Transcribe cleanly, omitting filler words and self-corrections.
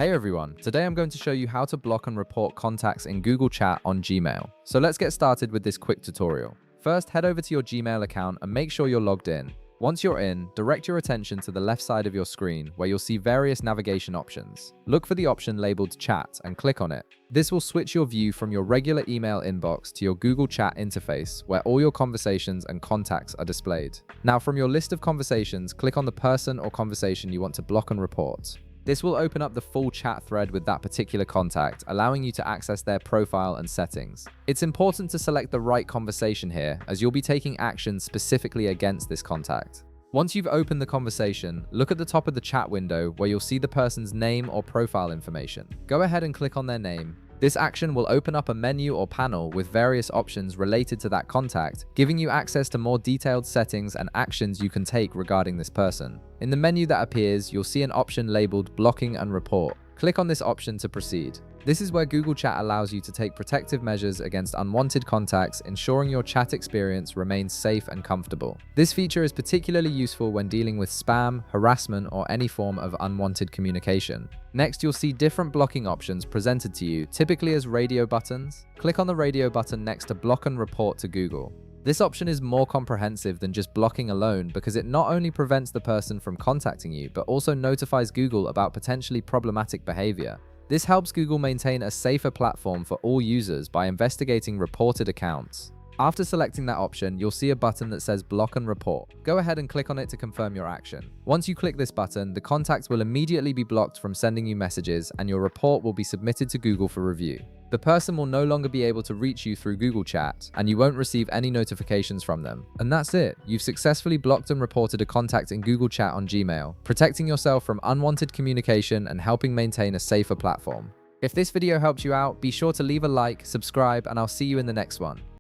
Hey everyone, today I'm going to show you how to block and report contacts in Google Chat on Gmail. So let's get started with this quick tutorial. First, head over to your Gmail account and make sure you're logged in. Once you're in, direct your attention to the left side of your screen where you'll see various navigation options. Look for the option labeled Chat and click on it. This will switch your view from your regular email inbox to your Google Chat interface where all your conversations and contacts are displayed. Now from your list of conversations, click on the person or conversation you want to block and report. This will open up the full chat thread with that particular contact, allowing you to access their profile and settings. It's important to select the right conversation here, as you'll be taking action specifically against this contact. Once you've opened the conversation, look at the top of the chat window where you'll see the person's name or profile information. Go ahead and click on their name. This action will open up a menu or panel with various options related to that contact, giving you access to more detailed settings and actions you can take regarding this person. In the menu that appears, you'll see an option labeled Blocking and Report. Click on this option to proceed. This is where Google Chat allows you to take protective measures against unwanted contacts, ensuring your chat experience remains safe and comfortable. This feature is particularly useful when dealing with spam, harassment, or any form of unwanted communication. Next, you'll see different blocking options presented to you, typically as radio buttons. Click on the radio button next to Block and Report to Google. This option is more comprehensive than just blocking alone because it not only prevents the person from contacting you, but also notifies Google about potentially problematic behavior. This helps Google maintain a safer platform for all users by investigating reported accounts. After selecting that option, you'll see a button that says Block and Report. Go ahead and click on it to confirm your action. Once you click this button, the contact will immediately be blocked from sending you messages and your report will be submitted to Google for review. The person will no longer be able to reach you through Google Chat, and you won't receive any notifications from them. And that's it. You've successfully blocked and reported a contact in Google Chat on Gmail, protecting yourself from unwanted communication and helping maintain a safer platform. If this video helped you out, be sure to leave a like, subscribe, and I'll see you in the next one.